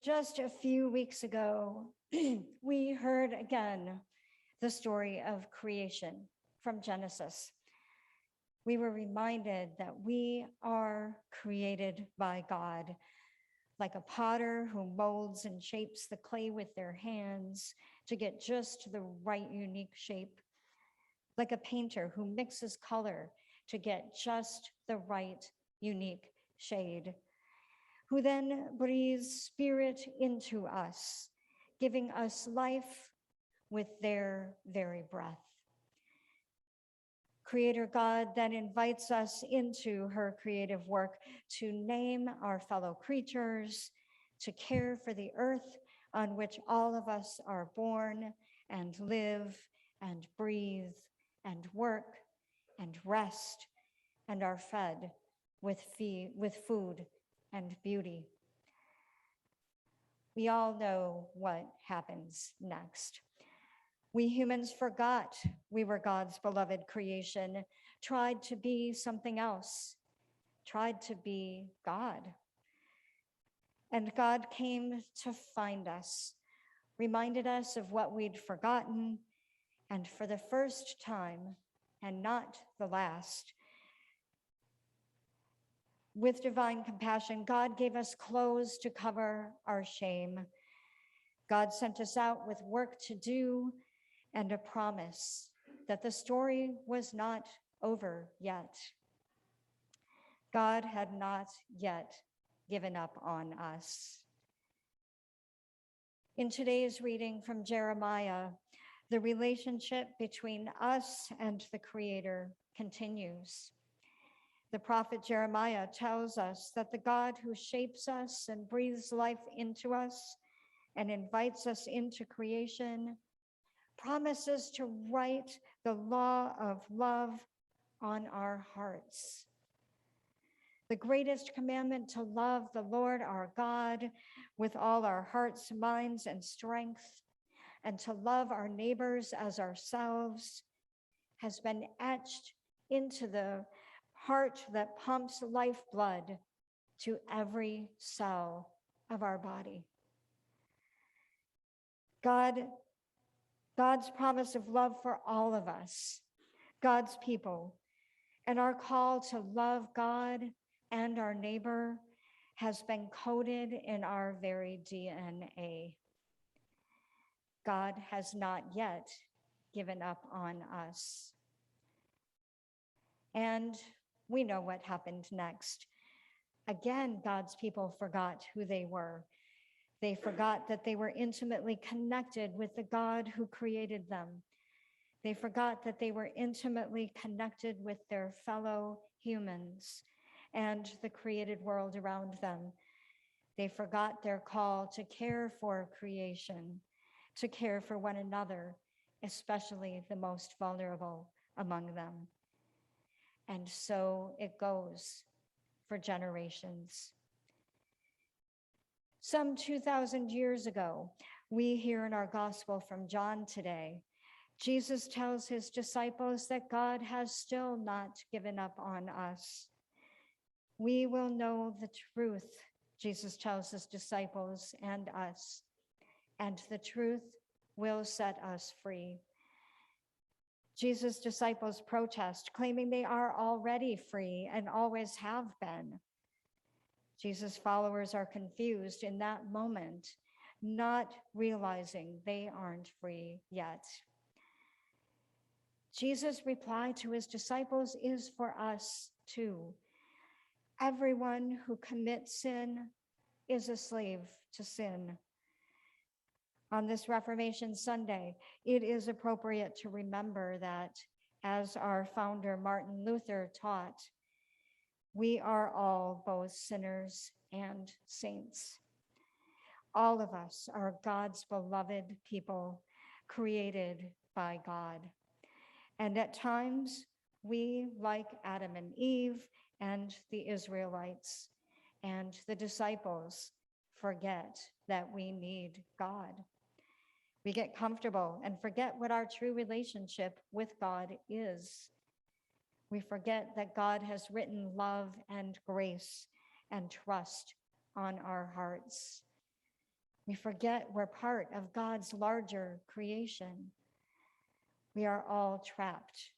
Just a few weeks ago, we heard again the story of creation from Genesis. We were reminded that we are created by God, like a potter who molds and shapes the clay with their hands to get just the right unique shape, like a painter who mixes color to get just the right unique shade, who then breathes spirit into us, giving us life with their very breath. Creator God then invites us into her creative work to name our fellow creatures, to care for the earth on which all of us are born and live and breathe and work and rest and are fed with food and beauty. We all know what happens next. We humans forgot we were God's beloved creation, tried to be something else, tried to be God. And God came to find us, reminded us of what we'd forgotten, and for the first time, and not the last, with divine compassion, God gave us clothes to cover our shame. God sent us out with work to do and a promise that the story was not over yet. God had not yet given up on us. In today's reading from Jeremiah, the relationship between us and the Creator continues. The prophet Jeremiah tells us that the God who shapes us and breathes life into us and invites us into creation promises to write the law of love on our hearts. The greatest commandment to love the Lord our God with all our hearts, minds, and strength, and to love our neighbors as ourselves has been etched into the heart that pumps lifeblood to every cell of our body. God's promise of love for all of us, God's people, and our call to love God and our neighbor has been coded in our very DNA. God has not yet given up on us. And we know what happened next. Again, God's people forgot who they were. They forgot that they were intimately connected with the God who created them. They forgot that they were intimately connected with their fellow humans and the created world around them. They forgot their call to care for creation, to care for one another, especially the most vulnerable among them. And so it goes for generations. Some 2,000 years ago, we hear in our gospel from John today, Jesus tells his disciples that God has still not given up on us. We will know the truth, Jesus tells his disciples and us, and the truth will set us free. Jesus' disciples protest, claiming they are already free and always have been. Jesus' followers are confused in that moment, not realizing they aren't free yet. Jesus' reply to his disciples is for us too. Everyone who commits sin is a slave to sin. On this Reformation Sunday, it is appropriate to remember that, as our founder Martin Luther taught, we are all both sinners and saints. All of us are God's beloved people, created by God. And at times, we, like Adam and Eve and the Israelites and the disciples, forget that we need God. We get comfortable and forget what our true relationship with God is. We forget that God has written love and grace and trust on our hearts. We forget we're part of God's larger creation. We are all trapped,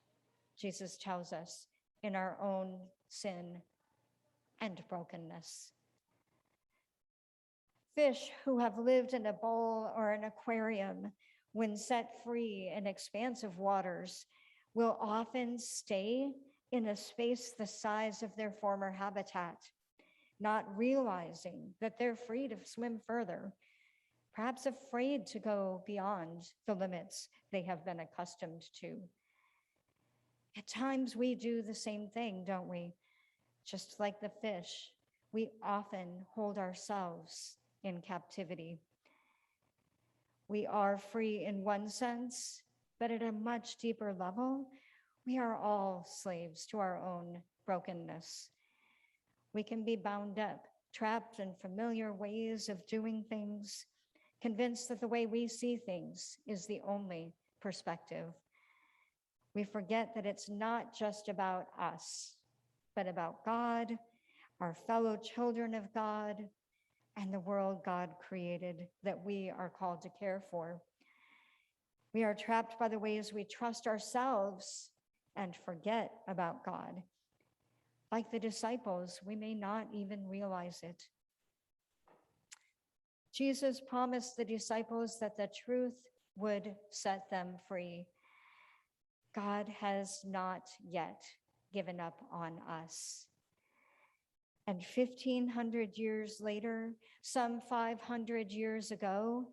Jesus tells us, in our own sin and brokenness. Fish who have lived in a bowl or an aquarium, when set free in expansive waters, will often stay in a space the size of their former habitat, not realizing that they're free to swim further, perhaps afraid to go beyond the limits they have been accustomed to. At times we do the same thing, don't we? Just like the fish, we often hold ourselves in captivity. We are free in one sense, but at a much deeper level, we are all slaves to our own brokenness. We can be bound up, trapped in familiar ways of doing things, convinced that the way we see things is the only perspective. We forget that it's not just about us, but about God, our fellow children of God, and the world God created that we are called to care for. We are trapped by the ways we trust ourselves and forget about God. Like the disciples, we may not even realize it. Jesus promised the disciples that the truth would set them free. God has not yet given up on us. And 1,500 years later, some 500 years ago,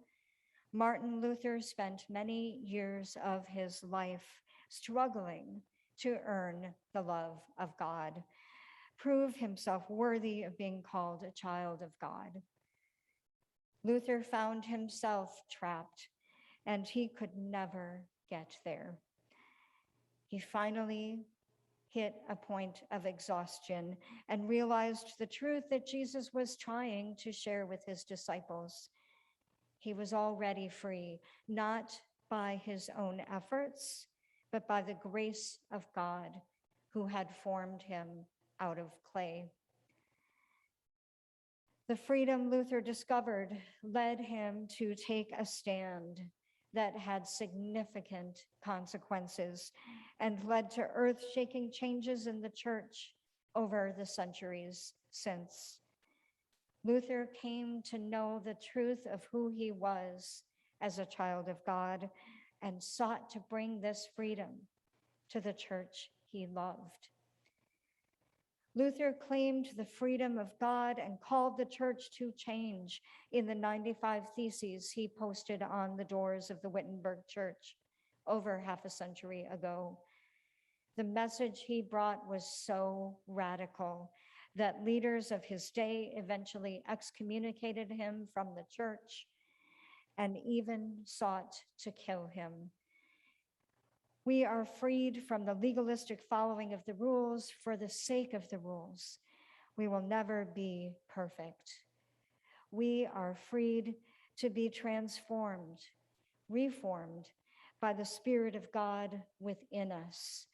Martin Luther spent many years of his life struggling to earn the love of God, prove himself worthy of being called a child of God. Luther found himself trapped, and he could never get there. He finally hit a point of exhaustion and realized the truth that Jesus was trying to share with his disciples. He was already free, not by his own efforts, but by the grace of God who had formed him out of clay. The freedom Luther discovered led him to take a stand that had significant consequences and led to earth-shaking changes in the church over the centuries since. Luther came to know the truth of who he was as a child of God and sought to bring this freedom to the church he loved. Luther claimed the freedom of God and called the church to change in the 95 Theses he posted on the doors of the Wittenberg Church over half a century ago. The message he brought was so radical that leaders of his day eventually excommunicated him from the church and even sought to kill him. We are freed from the legalistic following of the rules for the sake of the rules. We will never be perfect. We are freed to be transformed, reformed by the Spirit of God within us,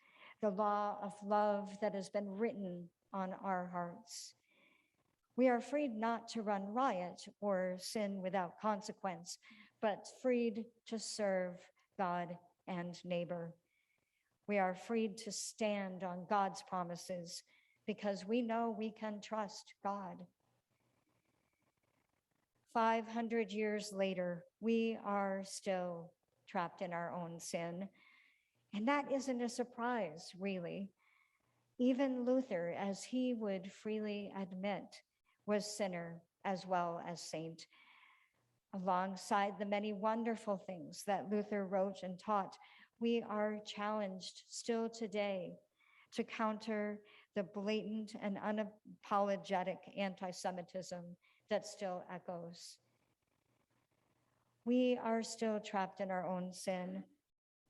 the law of love that has been written on our hearts. We are freed not to run riot or sin without consequence, but freed to serve God and neighbor. We are freed to stand on God's promises because we know we can trust God. 500 years later, we are still trapped in our own sin. And that isn't a surprise, really. Even Luther, as he would freely admit, was sinner as well as saint. Alongside the many wonderful things that Luther wrote and taught, we are challenged still today to counter the blatant and unapologetic anti-Semitism that still echoes. We are still trapped in our own sin.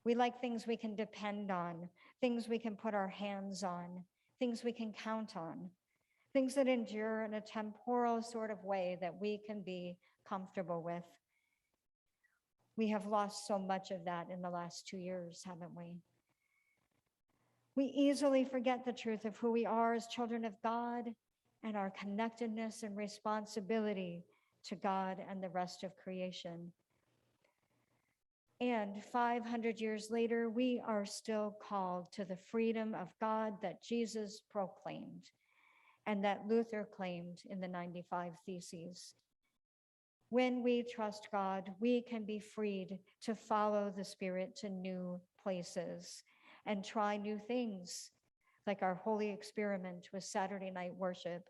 We like things we can depend on, things we can put our hands on, things we can count on, things that endure in a temporal sort of way that we can be comfortable with. We have lost so much of that in the last 2 years, haven't we? We easily forget the truth of who we are as children of God and our connectedness and responsibility to God and the rest of creation. And 500 years later, we are still called to the freedom of God that Jesus proclaimed and that Luther claimed in the 95 Theses. When we trust God, we can be freed to follow the Spirit to new places and try new things, like our holy experiment with Saturday night worship,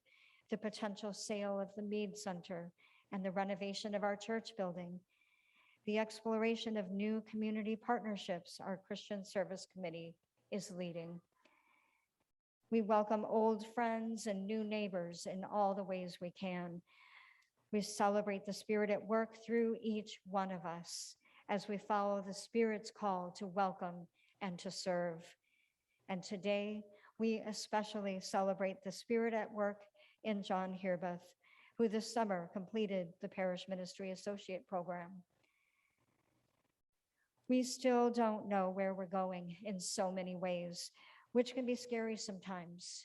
the potential sale of the Mead Center, and the renovation of our church building, the exploration of new community partnerships our Christian Service Committee is leading. We welcome old friends and new neighbors in all the ways we can. We celebrate the Spirit at work through each one of us as we follow the Spirit's call to welcome and to serve. And today, we especially celebrate the Spirit at work in John Herbeth, who this summer completed the Parish Ministry Associate Program. We still don't know where we're going in so many ways, which can be scary sometimes.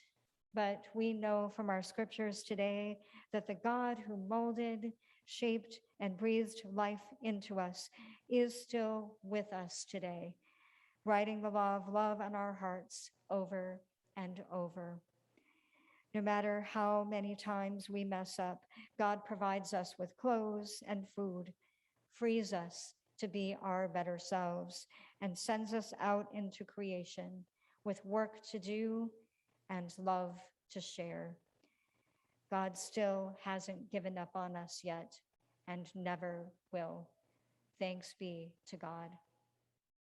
But we know from our scriptures today that the God who molded, shaped, and breathed life into us is still with us today, writing the law of love on our hearts over and over. No matter how many times we mess up, God provides us with clothes and food, frees us to be our better selves, and sends us out into creation with work to do and love to share. God still hasn't given up on us yet and never will. Thanks be to God.